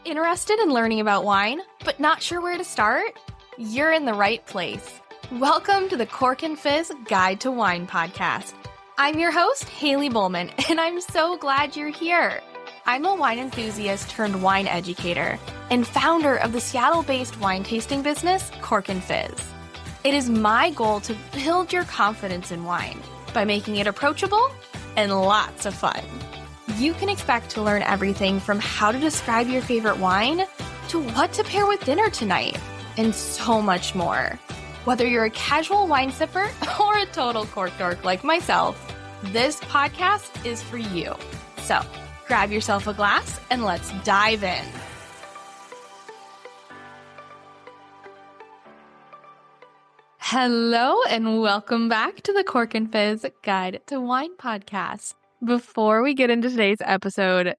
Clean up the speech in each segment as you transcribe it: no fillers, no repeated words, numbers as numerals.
Interested in learning about wine, but not sure where to start? You're in the right place. Welcome to the Cork and Fizz Guide to Wine podcast. I'm your host, Haley Bowman, and I'm so glad you're here. I'm a wine enthusiast turned wine educator and founder of the Seattle-based wine tasting business, Cork and Fizz. It is my goal to build your confidence in wine by making it approachable and lots of fun. You can expect to learn everything from how to describe your favorite wine to what to pair with dinner tonight, and so much more. Whether you're a casual wine sipper or a total cork dork like myself, this podcast is for you. So grab yourself a glass and let's dive in. Hello and welcome back to the Cork and Fizz Guide to Wine podcast. Before we get into today's episode,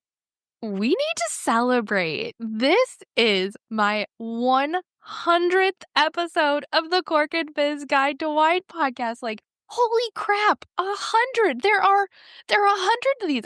we need to celebrate. This is my 100th episode of the Cork and Fizz Guide to Wine podcast. Like, holy crap, 100. There are 100 of these.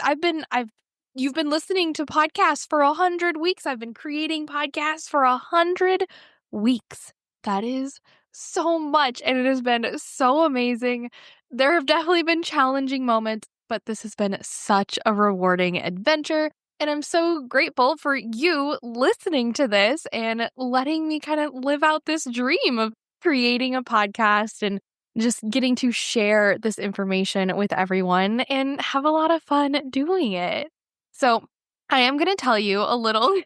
You've been listening to podcasts for 100 weeks. I've been creating podcasts for 100 weeks. That is so much, and it has been so amazing. There have definitely been challenging moments, but this has been such a rewarding adventure, and I'm so grateful for you listening to this and letting me kind of live out this dream of creating a podcast and just getting to share this information with everyone and have a lot of fun doing it. So I am going to tell you a little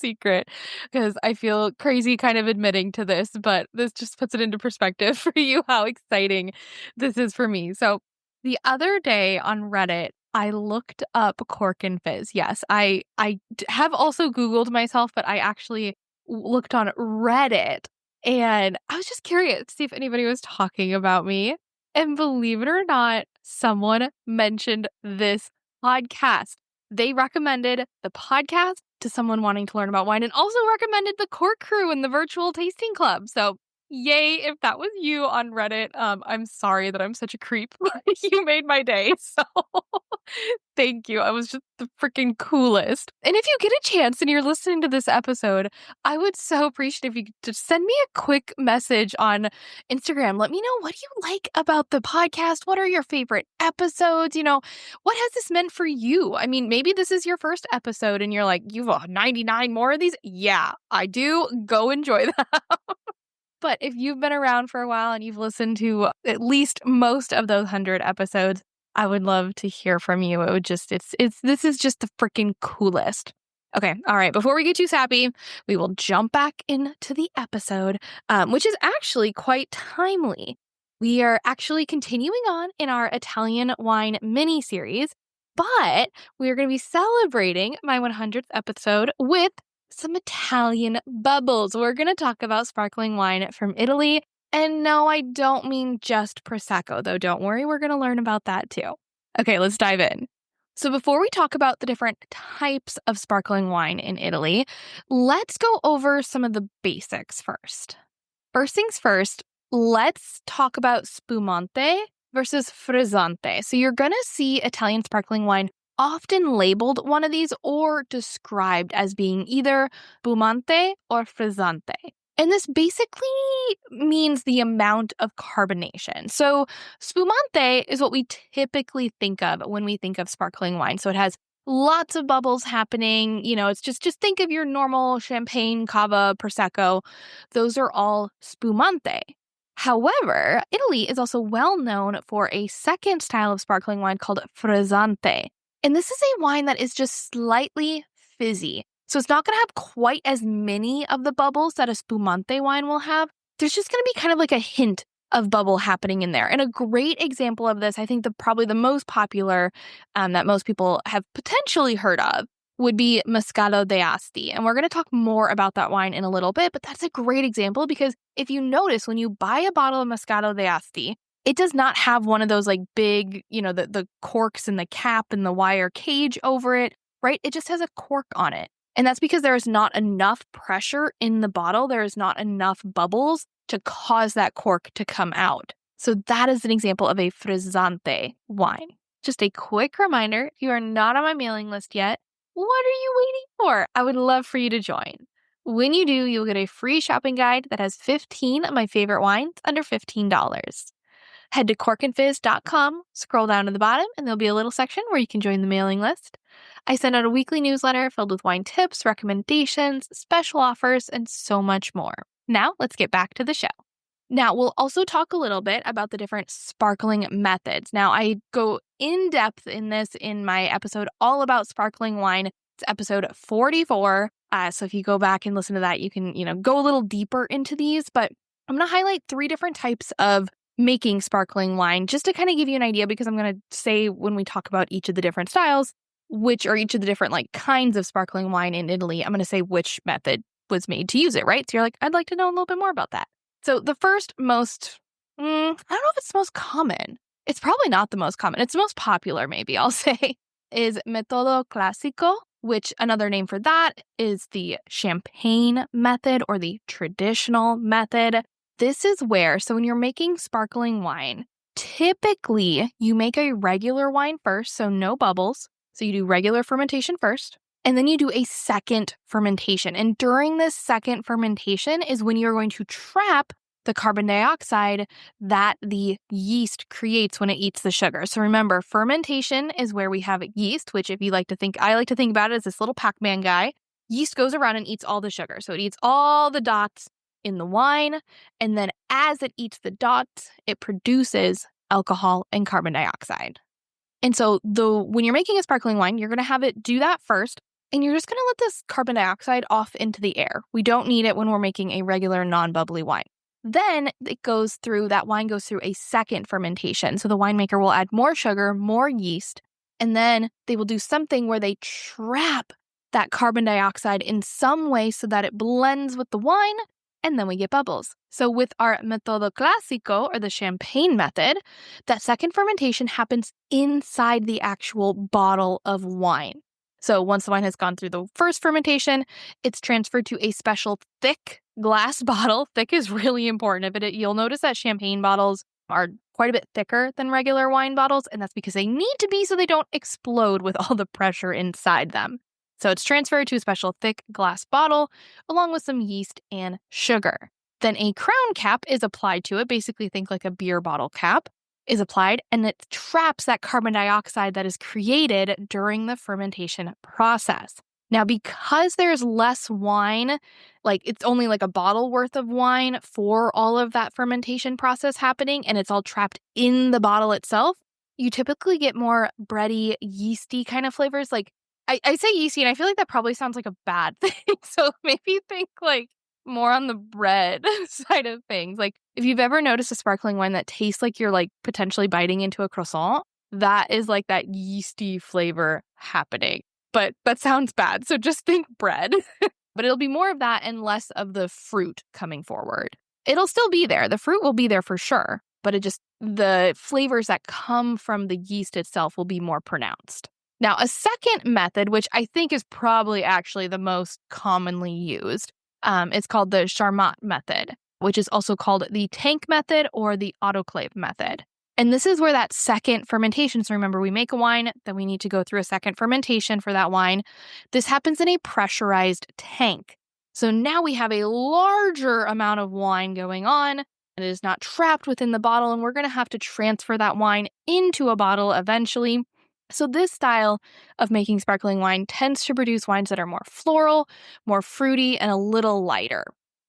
secret because I feel crazy kind of admitting to this, but this just puts it into perspective for you how exciting this is for me. So the other day on Reddit, I looked up Cork and Fizz. Yes, I have also Googled myself, but I actually looked on Reddit and I was just curious to see if anybody was talking about me. And believe it or not, someone mentioned this podcast. They recommended the podcast to someone wanting to learn about wine and also recommended the Cork Crew and the virtual tasting club. So yay, if that was you on Reddit. I'm sorry that I'm such a creep. You made my day. So thank you. I was just the freaking coolest. And if you get a chance and you're listening to this episode, I would so appreciate if you could just send me a quick message on Instagram. Let me know, what do you like about the podcast? What are your favorite episodes? What has this meant for you? I mean, maybe this is your first episode and you're like, you've 99 more of these? Yeah, I do. Go enjoy that. But if you've been around for a while and you've listened to at least most of those 100 episodes, I would love to hear from you. This is just the freaking coolest. Okay, all right. Before we get too sappy, we will jump back into the episode, which is actually quite timely. We are actually continuing on in our Italian wine mini-series, but we are going to be celebrating my 100th episode with some Italian bubbles. We're going to talk about sparkling wine from Italy. And no, I don't mean just Prosecco, though. Don't worry, we're going to learn about that too. Okay, let's dive in. So before we talk about the different types of sparkling wine in Italy, let's go over some of the basics first. First things first, let's talk about Spumante versus Frizzante. So you're going to see Italian sparkling wine often labeled one of these or described as being either Spumante or Frizzante. And this basically means the amount of carbonation. So Spumante is what we typically think of when we think of sparkling wine. So it has lots of bubbles happening. It's just think of your normal champagne, cava, Prosecco. Those are all Spumante. However, Italy is also well known for a second style of sparkling wine called Frizzante. And this is a wine that is just slightly fizzy. So it's not going to have quite as many of the bubbles that a Spumante wine will have. There's just going to be kind of like a hint of bubble happening in there. And a great example of this, I think probably the most popular that most people have potentially heard of, would be Moscato de Asti. And we're going to talk more about that wine in a little bit, but that's a great example because if you notice, when you buy a bottle of Moscato de Asti, it does not have one of those like big, the corks and the cap and the wire cage over it, right? It just has a cork on it. And that's because there is not enough pressure in the bottle. There is not enough bubbles to cause that cork to come out. So that is an example of a Frizzante wine. Just a quick reminder, if you are not on my mailing list yet, What are you waiting for? I would love for you to join. When you do, you'll get a free shopping guide that has 15 of my favorite wines under $15. Head to corkandfizz.com, scroll down to the bottom, and there'll be a little section where you can join the mailing list. I send out a weekly newsletter filled with wine tips, recommendations, special offers, and so much more. Now, let's get back to the show. Now, we'll also talk a little bit about the different sparkling methods. Now, I go in depth in this in my episode all about sparkling wine. It's episode 44. So if you go back and listen to that, you can, go a little deeper into these. But I'm going to highlight 3 different types of making sparkling wine just to kind of give you an idea, because I'm going to say when we talk about each of the different styles, which are each of the different kinds of sparkling wine in Italy, I'm going to say which method was made to use it, right? So you're like, I'd like to know a little bit more about that. So the first I don't know if it's the most common. It's probably not the most common. It's the most popular, maybe I'll say, is Metodo Classico, which another name for that is the champagne method or the traditional method. This is where, so when you're making sparkling wine, typically you make a regular wine first, so no bubbles. So you do regular fermentation first. And then you do a second fermentation. And during this second fermentation is when you're going to trap the carbon dioxide that the yeast creates when it eats the sugar. So remember, fermentation is where we have yeast, which I like to think about it as this little Pac-Man guy. Yeast goes around and eats all the sugar. So it eats all the dots in the wine. And then as it eats the dots, it produces alcohol and carbon dioxide. And so when you're making a sparkling wine, you're going to have it do that first. And you're just going to let this carbon dioxide off into the air. We don't need it when we're making a regular non-bubbly wine. Then that wine goes through a second fermentation. So the winemaker will add more sugar, more yeast, and then they will do something where they trap that carbon dioxide in some way so that it blends with the wine, and then we get bubbles. So with our Metodo Classico, or the champagne method, that second fermentation happens inside the actual bottle of wine. So once the wine has gone through the first fermentation, it's transferred to a special thick glass bottle. Thick is really important. You'll notice that champagne bottles are quite a bit thicker than regular wine bottles, and that's because they need to be so they don't explode with all the pressure inside them. So it's transferred to a special thick glass bottle along with some yeast and sugar. Then a crown cap is applied to it. Basically, think like a beer bottle cap is applied, and it traps that carbon dioxide that is created during the fermentation process. Now, because there's less wine, it's only a bottle worth of wine for all of that fermentation process happening, and it's all trapped in the bottle itself, you typically get more bready, yeasty kind of flavors. I say yeasty, and I feel like that probably sounds like a bad thing. So maybe think more on the bread side of things. If you've ever noticed a sparkling wine that tastes like you're potentially biting into a croissant, that is that yeasty flavor happening. But that sounds bad. So just think bread. But it'll be more of that and less of the fruit coming forward. It'll still be there. The fruit will be there for sure. But the flavors that come from the yeast itself will be more pronounced. Now, a second method, which I think is probably actually the most commonly used, it's called the Charmat method, which is also called the tank method or the autoclave method. And this is where that second fermentation, so remember, we make a wine, then we need to go through a second fermentation for that wine. This happens in a pressurized tank. So now we have a larger amount of wine going on, and it is not trapped within the bottle, and we're going to have to transfer that wine into a bottle eventually. So this style of making sparkling wine tends to produce wines that are more floral, more fruity, and a little lighter.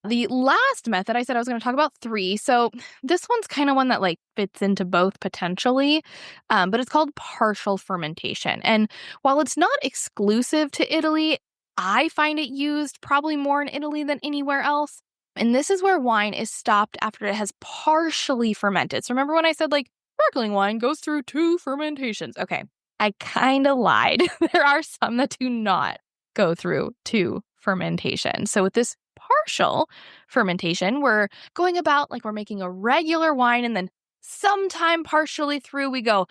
The last method, I said I was going to talk about 3. So this one's kind of one that fits into both potentially, but it's called partial fermentation. And while it's not exclusive to Italy, I find it used probably more in Italy than anywhere else. And this is where wine is stopped after it has partially fermented. So remember when I said sparkling wine goes through 2 fermentations? Okay. I kind of lied. There are some that do not go through 2 fermentations. So with this partial fermentation, we're going about we're making a regular wine, and then sometime partially through we go,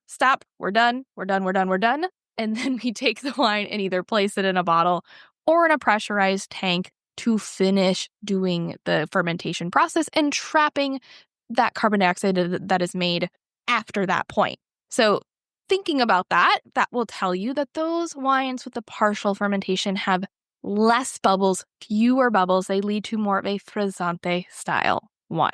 stop, we're done. And then we take the wine and either place it in a bottle or in a pressurized tank to finish doing the fermentation process and trapping that carbon dioxide that is made after that point. So thinking about that, that will tell you that those wines with the partial fermentation have less bubbles, fewer bubbles. They lead to more of a frizzante style wine.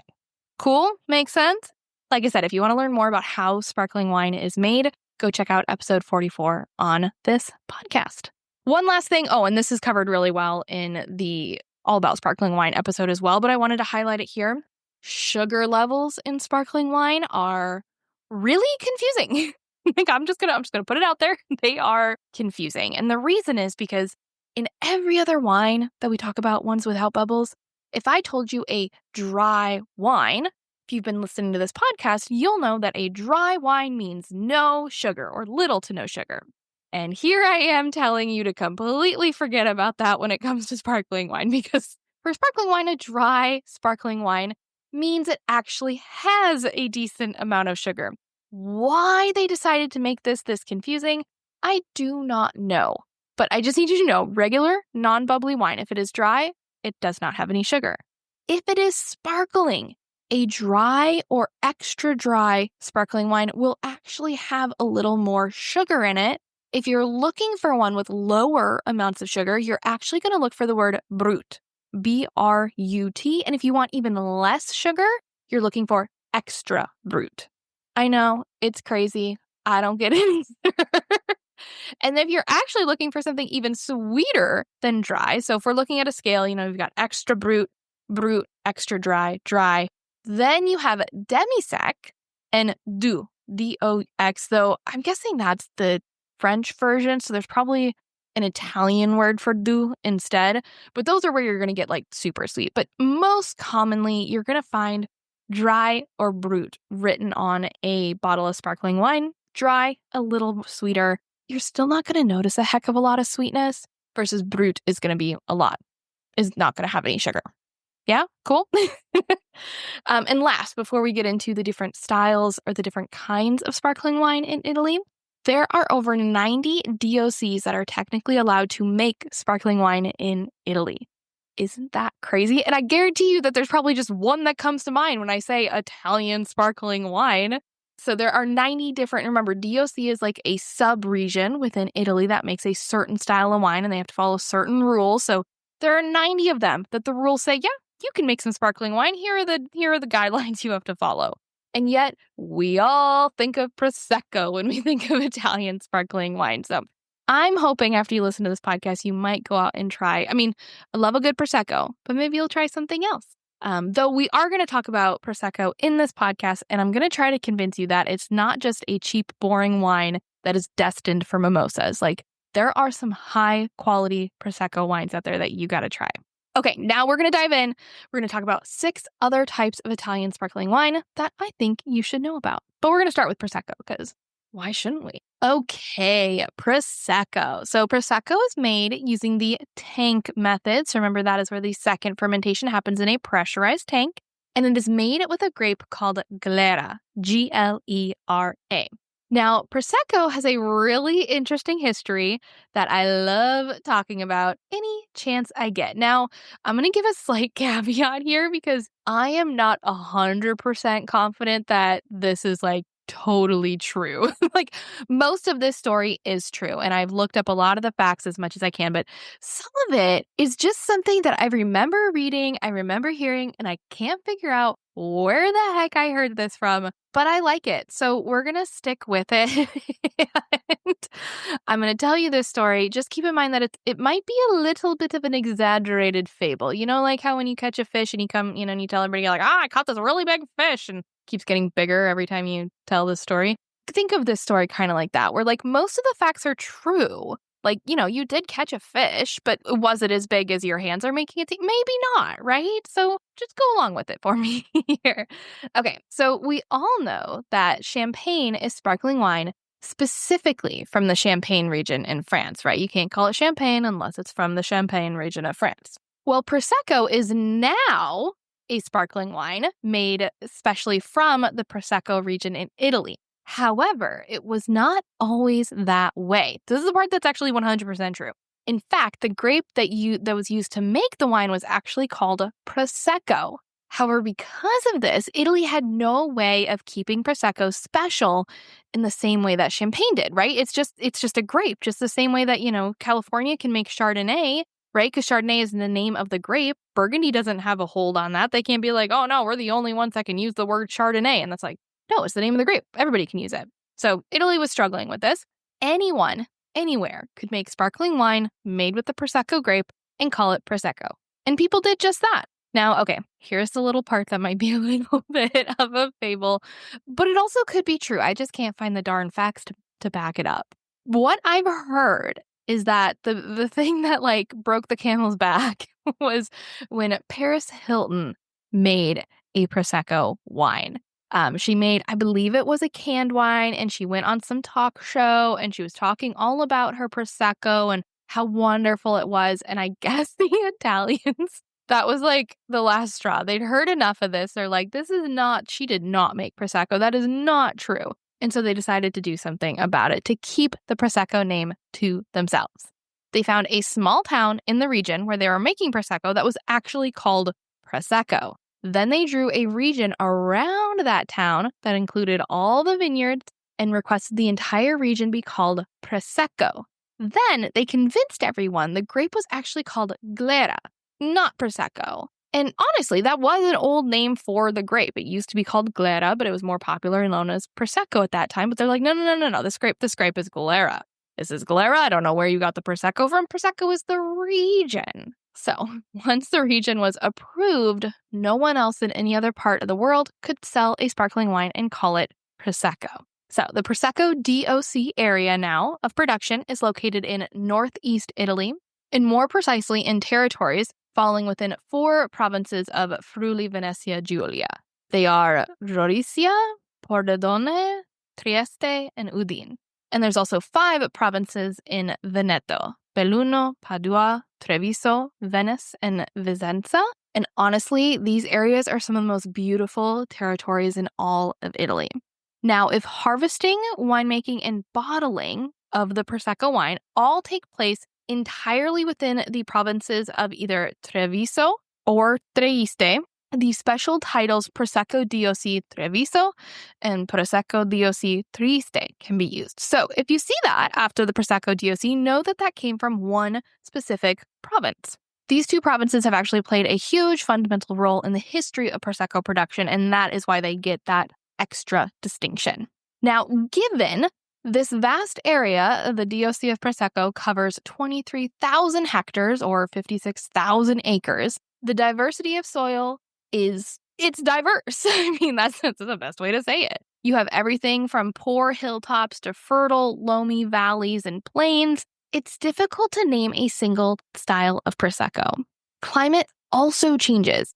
Cool? Makes sense? Like I said, if you want to learn more about how sparkling wine is made, go check out episode 44 on this podcast. One last thing. Oh, and this is covered really well in the All About Sparkling Wine episode as well, but I wanted to highlight it here. Sugar levels in sparkling wine are really confusing. I'm just gonna put it out there. They are confusing. And the reason is because in every other wine that we talk about, ones without bubbles, if I told you a dry wine, if you've been listening to this podcast, you'll know that a dry wine means no sugar or little to no sugar. And here I am telling you to completely forget about that when it comes to sparkling wine, because for sparkling wine, a dry sparkling wine means it actually has a decent amount of sugar. Why they decided to make this confusing, I do not know. But I just need you to know, regular, non-bubbly wine, if it is dry, it does not have any sugar. If it is sparkling, a dry or extra dry sparkling wine will actually have a little more sugar in it. If you're looking for one with lower amounts of sugar, you're actually going to look for the word brut, B-R-U-T. And if you want even less sugar, you're looking for extra brut. I know, it's crazy. I don't get it either. And if you're actually looking for something even sweeter than dry, so if we're looking at a scale, you've got extra brut, brut, extra dry, dry. Then you have demi-sec and doux, D-O-X, though I'm guessing that's the French version, so there's probably an Italian word for doux instead. But those are where you're going to get like super sweet. But most commonly, you're going to find dry or brut written on a bottle of sparkling wine. Dry, a little sweeter. You're still not going to notice a heck of a lot of sweetness, versus brut is going to be a lot, is not going to have any sugar. Yeah, cool. And last, before we get into the different styles or the different kinds of sparkling wine in Italy, there are over 90 DOCs that are technically allowed to make sparkling wine in Italy. Isn't that crazy? And I guarantee you that there's probably just one that comes to mind when I say Italian sparkling wine. So there are 90 different, remember, DOC is like a sub-region within Italy that makes a certain style of wine, and they have to follow certain rules. So there are 90 of them that the rules say, yeah, you can make some sparkling wine. Here are the guidelines you have to follow. And yet we all think of Prosecco when we think of Italian sparkling wine. So I'm hoping after you listen to this podcast, you might go out and try. I mean, I love a good Prosecco, but maybe you'll try something else. Though we are going to talk about Prosecco in this podcast, and I'm going to try to convince you that it's not just a cheap, boring wine that is destined for mimosas. Like, there are some high quality Prosecco wines out there that you got to try. Okay, now we're going to dive in. We're going to talk about 6 other types of Italian sparkling wine that I think you should know about. But we're going to start with Prosecco, because why shouldn't we? Okay, Prosecco. So Prosecco is made using the tank method. So remember, that is where the second fermentation happens in a pressurized tank. And it is made with a grape called Glera, G-L-E-R-A. Now, Prosecco has a really interesting history that I love talking about any chance I get. Now, I'm going to give a slight caveat here because I am not 100% confident that this is like totally true. Like, most of this story is true, and I've looked up a lot of the facts as much as I can, but some of it is just something that I remember reading, I remember hearing, and I can't figure out where the heck I heard this from, but I like it. So we're going to stick with it. And I'm going to tell you this story. Just keep in mind that it might be a little bit of an exaggerated fable. You know, like how when you catch a fish and you come, and you tell everybody, you're like, I caught this really big fish, and keeps getting bigger every time you tell this story. Think of this story kind of like that, where like most of the facts are true. Like, you did catch a fish, but was it as big as your hands are making it? Maybe not, right? So just go along with it for me here. Okay, so we all know that champagne is sparkling wine specifically from the Champagne region in France, right? You can't call it champagne unless it's from the Champagne region of France. Well, Prosecco is now a sparkling wine made especially from the Prosecco region in Italy. However, it was not always that way. This is the part that's actually 100% true. In fact, the grape that was used to make the wine was actually called a Prosecco. However, because of this, Italy had no way of keeping Prosecco special in the same way that Champagne did, right? It's just a grape, just the same way that, California can make Chardonnay, right? Because Chardonnay is the name of the grape. Burgundy doesn't have a hold on that. They can't be like, oh no, we're the only ones that can use the word Chardonnay. And that's like, no, it's the name of the grape. Everybody can use it. So Italy was struggling with this. Anyone, anywhere could make sparkling wine made with the Prosecco grape and call it Prosecco. And people did just that. Now, okay, here's the little part that might be a little bit of a fable, but it also could be true. I just can't find the darn facts to back it up. What I've heard is that the thing that broke the camel's back was when Paris Hilton made a Prosecco wine. She made, I believe it was a canned wine, and she went on some talk show and she was talking all about her Prosecco and how wonderful it was. And I guess the Italians, that was the last straw. They'd heard enough of this. They're like, she did not make Prosecco. That is not true. And so they decided to do something about it to keep the Prosecco name to themselves. They found a small town in the region where they were making Prosecco that was actually called Prosecco. Then they drew a region around that town that included all the vineyards and requested the entire region be called Prosecco. Then they convinced everyone the grape was actually called Glera, not Prosecco. And honestly, that was an old name for the grape. It used to be called Glera, but it was more popular and known as Prosecco at that time. But they're like, no, this grape is Glera. This is Glera. I don't know where you got the Prosecco from. Prosecco is the region. So once the region was approved, no one else in any other part of the world could sell a sparkling wine and call it Prosecco. So the Prosecco DOC area now of production is located in northeast Italy, and more precisely in territories falling within 4 provinces of Friuli Venezia Giulia. They are Gorizia, Pordenone, Trieste, and Udine. And there's also 5 provinces in Veneto: Belluno, Padua, Treviso, Venice, and Vicenza. And honestly, these areas are some of the most beautiful territories in all of Italy. Now, if harvesting, winemaking, and bottling of the Prosecco wine all take place entirely within the provinces of either Treviso or Trieste, the special titles Prosecco DOC Treviso and Prosecco DOC Trieste can be used. So if you see that after the Prosecco DOC, know that that came from one specific province. These 2 provinces have actually played a huge fundamental role in the history of Prosecco production, and that is why they get that extra distinction. Now, given this vast area, the DOC of Prosecco covers 23,000 hectares or 56,000 acres. The diversity of soil it's diverse. I mean, that's the best way to say it. You have everything from poor hilltops to fertile, loamy valleys and plains. It's difficult to name a single style of Prosecco. Climate also changes.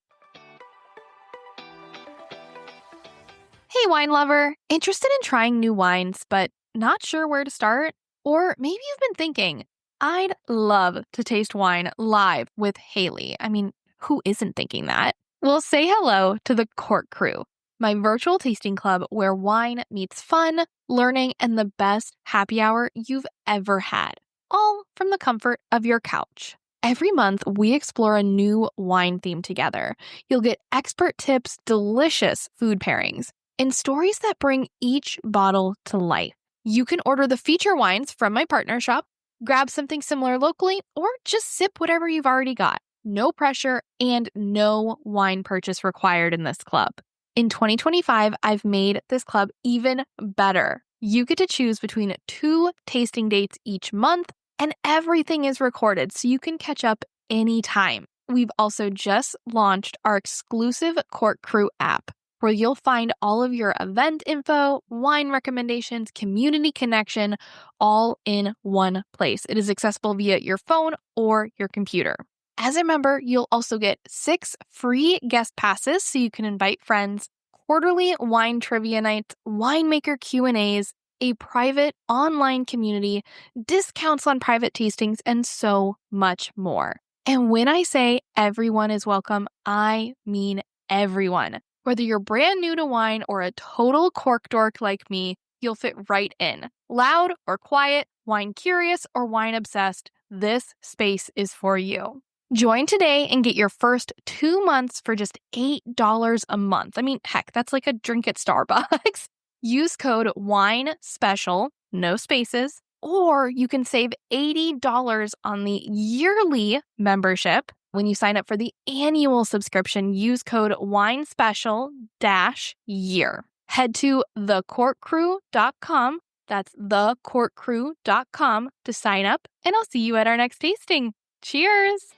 Hey, wine lover, interested in trying new wines, but not sure where to start? Or maybe you've been thinking, I'd love to taste wine live with Haley. I mean, who isn't thinking that? Well, say hello to the Cork Crew, my virtual tasting club where wine meets fun, learning, and the best happy hour you've ever had, all from the comfort of your couch. Every month, we explore a new wine theme together. You'll get expert tips, delicious food pairings, and stories that bring each bottle to life. You can order the feature wines from my partner shop, grab something similar locally, or just sip whatever you've already got. No pressure and no wine purchase required in this club. In 2025, I've made this club even better. You get to choose between 2 tasting dates each month, and everything is recorded so you can catch up anytime. We've also just launched our exclusive Cork Crew app, where you'll find all of your event info, wine recommendations, community connection, all in one place. It is accessible via your phone or your computer. As a member, you'll also get 6 free guest passes so you can invite friends, quarterly wine trivia nights, winemaker Q&As, a private online community, discounts on private tastings, and so much more. And when I say everyone is welcome, I mean everyone. Whether you're brand new to wine or a total cork dork like me, you'll fit right in. Loud or quiet, wine curious or wine obsessed, this space is for you. Join today and get your first 2 months for just $8 a month. I mean, heck, that's like a drink at Starbucks. Use code WINESPECIAL, no spaces, or you can save $80 on the yearly membership. When you sign up for the annual subscription, use code WINESPECIAL-YEAR. Head to thecorkcrew.com. That's thecorkcrew.com to sign up, and I'll see you at our next tasting. Cheers!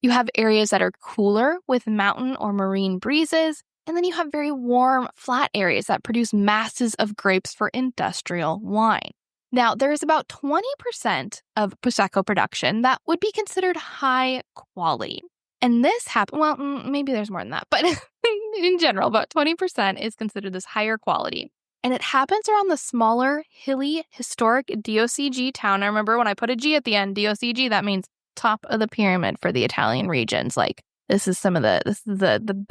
You have areas that are cooler with mountain or marine breezes, and then you have very warm, flat areas that produce masses of grapes for industrial wine. Now, there is about 20% of Prosecco production that would be considered high quality. And this happens, well, maybe there's more than that, but in general, about 20% is considered this higher quality. And it happens around the smaller, hilly, historic DOCG town. I remember when I put a G at the end, DOCG, that means top of the pyramid for the Italian regions. Like, this is the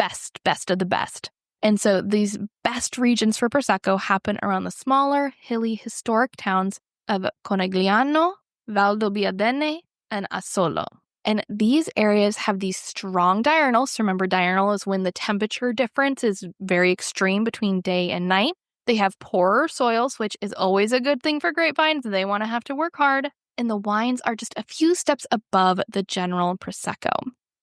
best of the best. And so these best regions for Prosecco happen around the smaller, hilly, historic towns of Conegliano, Valdobbiadene, and Asolo. And these areas have these strong diurnals. Remember, diurnal is when the temperature difference is very extreme between day and night. They have poorer soils, which is always a good thing for grapevines. They want to have to work hard. And the wines are just a few steps above the general Prosecco.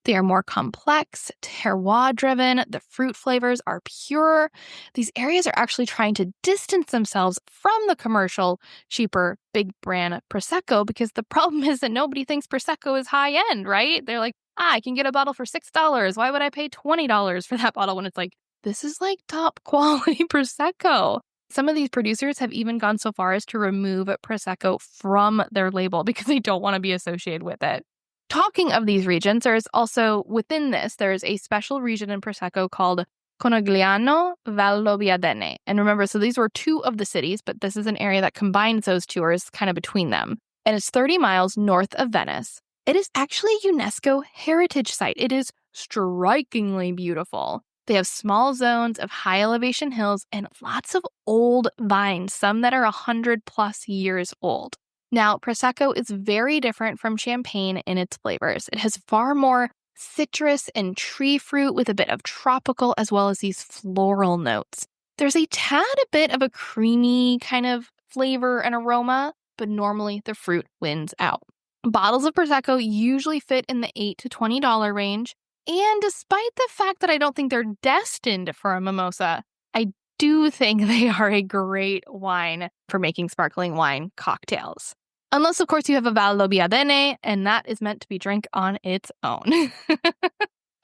They are more complex, terroir-driven. The fruit flavors are pure. These areas are actually trying to distance themselves from the commercial, cheaper, big brand Prosecco because the problem is that nobody thinks Prosecco is high-end, right? They're like, I can get a bottle for $6. Why would I pay $20 for that bottle when it's like, this is like top quality Prosecco? Some of these producers have even gone so far as to remove Prosecco from their label because they don't want to be associated with it. Talking of these regions, there is also, within this, there is a special region in Prosecco called Conegliano Valdobbiadene. And remember, so these were two of the cities, but this is an area that combines those two or is kind of between them. And it's 30 miles north of Venice. It is actually a UNESCO heritage site. It is strikingly beautiful. They have small zones of high elevation hills and lots of old vines, some that are 100 plus years old. Now, Prosecco is very different from Champagne in its flavors. It has far more citrus and tree fruit with a bit of tropical as well as these floral notes. There's a tad bit of a creamy kind of flavor and aroma, but normally the fruit wins out. Bottles of Prosecco usually fit in the $8 to $20 range. And despite the fact that I don't think they're destined for a mimosa, I do think they are a great wine for making sparkling wine cocktails. Unless, of course, you have a Valdobbiadene, and that is meant to be drank on its own.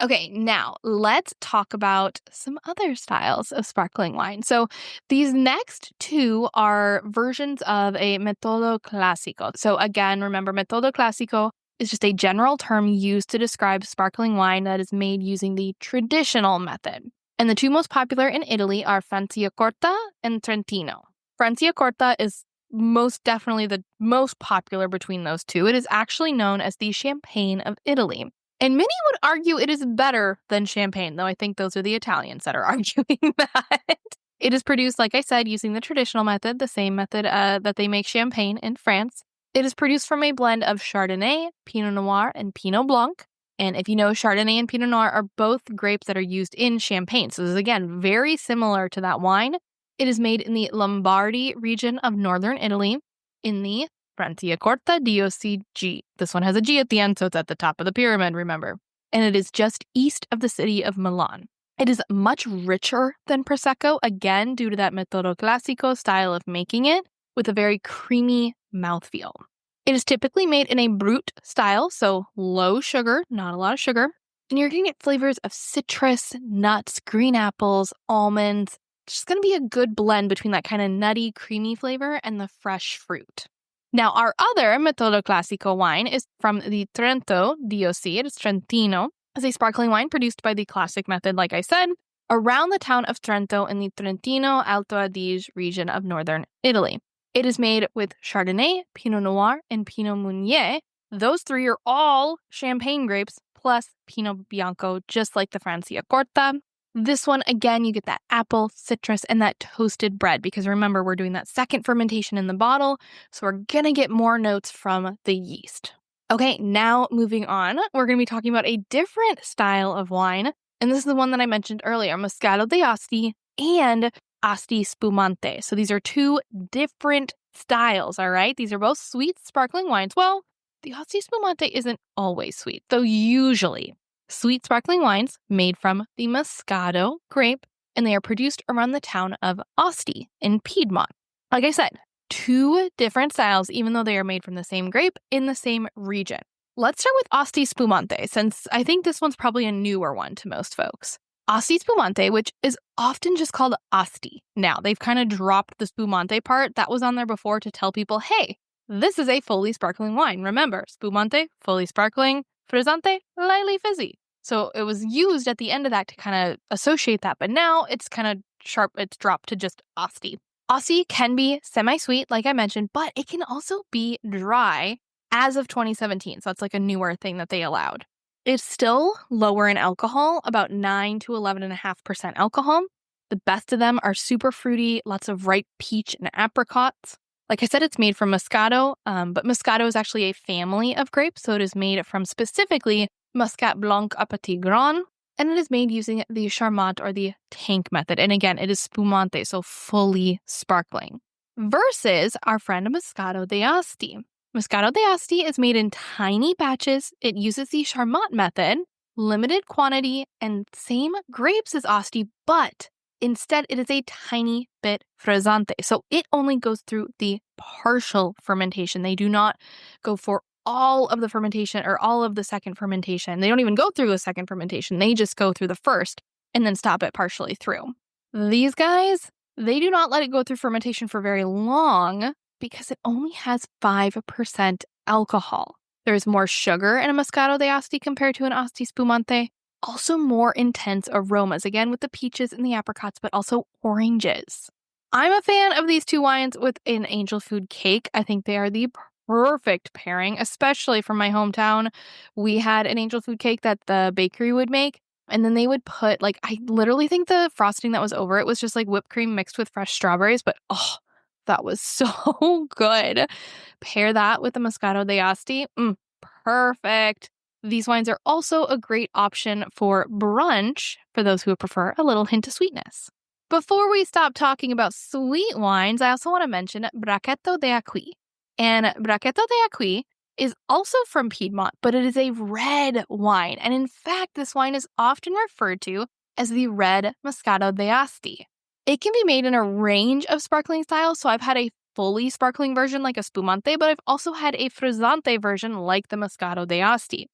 Okay, now let's talk about some other styles of sparkling wine. So these next two are versions of a Metodo Classico. So again, remember, Metodo Classico is just a general term used to describe sparkling wine that is made using the traditional method. And the two most popular in Italy are Franciacorta and Trentino. Franciacorta is most definitely the most popular between those two. It is actually known as the Champagne of Italy. And many would argue it is better than Champagne, though I think those are the Italians that are arguing that. It is produced, like I said, using the traditional method, the same method that they make Champagne in France. It is produced from a blend of Chardonnay, Pinot Noir, and Pinot Blanc. And if you know, Chardonnay and Pinot Noir are both grapes that are used in Champagne. So this is, again, very similar to that wine. It is made in the Lombardy region of northern Italy in the Franciacorta DOCG. This one has a G at the end, so it's at the top of the pyramid, remember. And it is just east of the city of Milan. It is much richer than Prosecco, again, due to that Metodo Classico style of making it, with a very creamy mouthfeel. It is typically made in a brut style, so low sugar, not a lot of sugar. And you're going to get flavors of citrus, nuts, green apples, almonds. It's just going to be a good blend between that kind of nutty, creamy flavor and the fresh fruit. Now, our other Metodo Classico wine is from the Trento DOC. It is Trentino. It's a sparkling wine produced by the classic method, like I said, around the town of Trento in the Trentino Alto Adige region of northern Italy. It is made with Chardonnay, Pinot Noir, and Pinot Meunier. Those three are all Champagne grapes, plus Pinot Bianco, just like the Franciacorta. This one, again, you get that apple, citrus, and that toasted bread because remember, we're doing that second fermentation in the bottle, so we're going to get more notes from the yeast. Okay, now moving on, we're going to be talking about a different style of wine, and this is the one that I mentioned earlier, Moscato de Asti and Asti Spumanti. So these are two different styles, all right? These are both sweet, sparkling wines. Well, the Asti Spumanti isn't always sweet, though usually sweet sparkling wines made from the Moscato grape, and they are produced around the town of Asti in Piedmont. Like I said, two different styles, even though they are made from the same grape in the same region. Let's start with Asti Spumanti, since I think this one's probably a newer one to most folks. Asti Spumanti, which is often just called Asti. Now, they've kind of dropped the Spumante part that was on there before to tell people, hey, this is a fully sparkling wine. Remember, Spumante, fully sparkling, Frizzante, lightly fizzy. So it was used at the end of that to kind of associate that, but now it's kind of sharp, it's dropped to just Asti. Asti can be semi-sweet, like I mentioned, but it can also be dry as of 2017. So it's like a newer thing that they allowed. It's still lower in alcohol, about 9 to 11.5% alcohol. The best of them are super fruity, lots of ripe peach and apricots. Like I said, it's made from Moscato, but Moscato is actually a family of grapes, so it is made from specifically Muscat Blanc à Petit Grain, and it is made using the Charmat or the tank method. And again, it is Spumante, so fully sparkling. Versus our friend Moscato de Asti. Moscato de Asti is made in tiny batches. It uses the Charmat method, limited quantity, and same grapes as Asti, but instead, it is a tiny bit frizzante. So it only goes through the partial fermentation. They do not go for all of the fermentation or all of the second fermentation. They don't even go through a second fermentation. They just go through the first and then stop it partially through. These guys, they do not let it go through fermentation for very long because it only has 5% alcohol. There's more sugar in a Moscato de Asti compared to an Asti Spumante. Also more intense aromas, again with the peaches and the apricots, but also oranges. I'm a fan of these two wines with an angel food cake. I think they are the perfect pairing, especially from my hometown. We had an angel food cake that the bakery would make, and then they would put, like, I literally think the frosting that was over it was just like whipped cream mixed with fresh strawberries, but oh, that was so good. Pair that with the Moscato de Asti. Perfect. These wines are also a great option for brunch for those who prefer a little hint of sweetness. Before we stop talking about sweet wines, I also want to mention Brachetto de Acqui. And Brachetto de Acqui is also from Piedmont, but it is a red wine. And in fact, this wine is often referred to as the red Moscato de Asti. It can be made in a range of sparkling styles, so I've had a fully sparkling version like a Spumante, but I've also had a Frizzante version like the Moscato de Asti.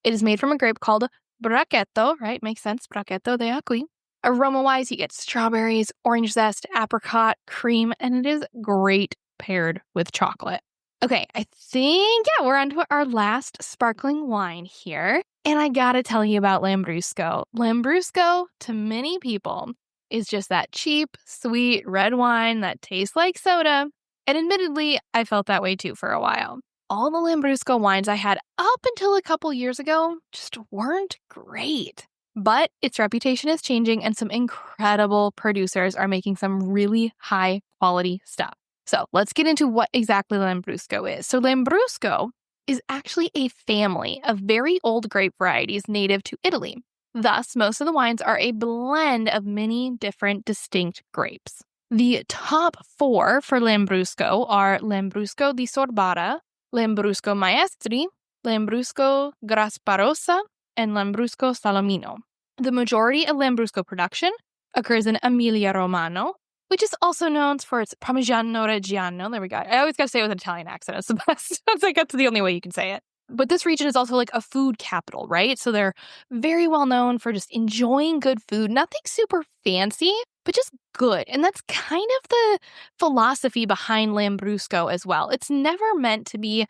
It is made from a grape called Brachetto, right? Makes sense, Brachetto de Acqui. Aroma-wise, you get strawberries, orange zest, apricot, cream, and it is great paired with chocolate. Okay, I think, we're on to our last sparkling wine here. And I gotta tell you about Lambrusco. Lambrusco, to many people, is just that cheap, sweet red wine that tastes like soda. And admittedly, I felt that way too for a while. All the Lambrusco wines I had up until a couple years ago just weren't great. But its reputation is changing and some incredible producers are making some really high quality stuff. So let's get into what exactly Lambrusco is. So Lambrusco is actually a family of very old grape varieties native to Italy. Thus, most of the wines are a blend of many different distinct grapes. The top 4 for Lambrusco are Lambrusco di Sorbara, Lambrusco Maestri, Lambrusco Grasparosa, and Lambrusco Salomino. The majority of Lambrusco production occurs in Emilia-Romagna, which is also known for its Parmigiano Reggiano. There we go. I always got to say it with an Italian accent. It's the best. That's like that's the only way you can say it. But this region is also like a food capital, right? So they're very well known for just enjoying good food. Nothing super fancy, but just good. And that's kind of the philosophy behind Lambrusco as well. It's never meant to be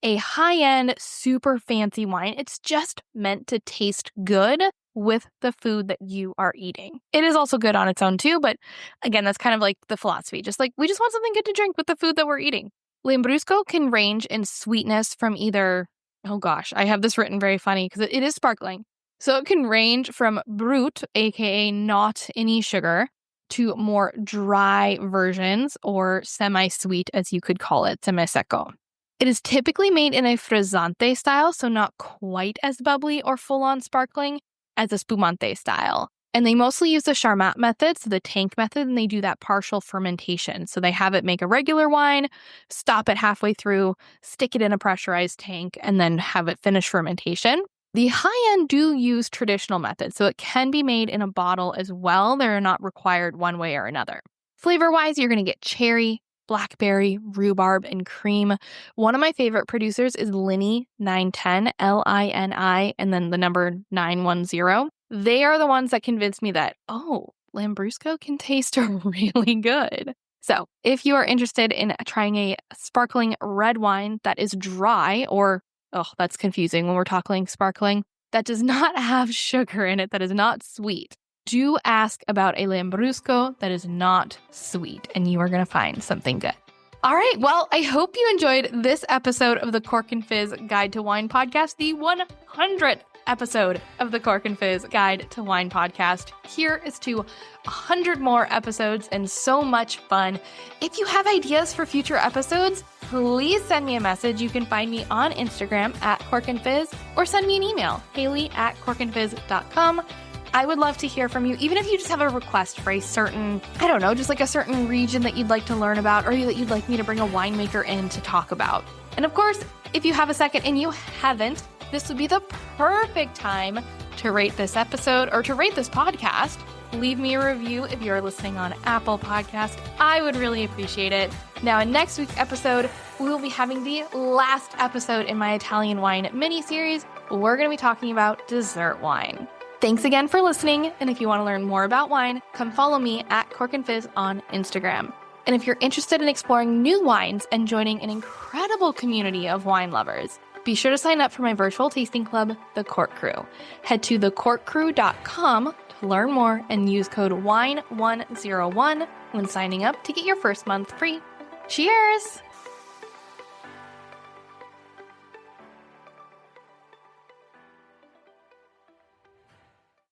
a high-end, super fancy wine. It's just meant to taste good with the food that you are eating. It is also good on its own too, but again, that's kind of like the philosophy. Just like we just want something good to drink with the food that we're eating. Lambrusco can range in sweetness from either, oh gosh, I have this written very funny because it is sparkling. So it can range from brut, aka not any sugar, to more dry versions or semi-sweet, as you could call it, semi-secco. It is typically made in a frizzante style, so not quite as bubbly or full-on sparkling as a spumante style. And they mostly use the Charmat method, so the tank method, and they do that partial fermentation. So they have it make a regular wine, stop it halfway through, stick it in a pressurized tank, and then have it finish fermentation. The high-end do use traditional methods, so it can be made in a bottle as well. They're not required one way or another. Flavor-wise, you're going to get cherry, blackberry, rhubarb, and cream. One of my favorite producers is Lini 910, Lini, and then the number 910. They are the ones that convinced me that, Lambrusco can taste really good. So if you are interested in trying a sparkling red wine that is dry or, that's confusing when we're talking sparkling, that does not have sugar in it, that is not sweet, do ask about a Lambrusco that is not sweet, and you are going to find something good. All right, well, I hope you enjoyed this episode of the Cork and Fizz Guide to Wine podcast, the 100th episode of the Cork and Fizz Guide to Wine podcast. Here is to 100 more episodes and so much fun. If you have ideas for future episodes, please send me a message. You can find me on Instagram at Cork and Fizz or send me an email, haley@corkandfizz.com. I would love to hear from you, even if you just have a request for a certain, just like a certain region that you'd like to learn about or that you'd like me to bring a winemaker in to talk about. And of course, if you have a second and you haven't, this would be the perfect time to rate this episode or to rate this podcast. Leave me a review if you're listening on Apple Podcast. I would really appreciate it. Now, in next week's episode, we will be having the last episode in my Italian wine mini-series. We're going to be talking about dessert wine. Thanks again for listening, and if you want to learn more about wine, come follow me at Cork and Fizz on Instagram. And if you're interested in exploring new wines and joining an incredible community of wine lovers, be sure to sign up for my virtual tasting club, The Cork Crew. Head to thecorkcrew.com to learn more and use code WINE101 when signing up to get your first month free. Cheers!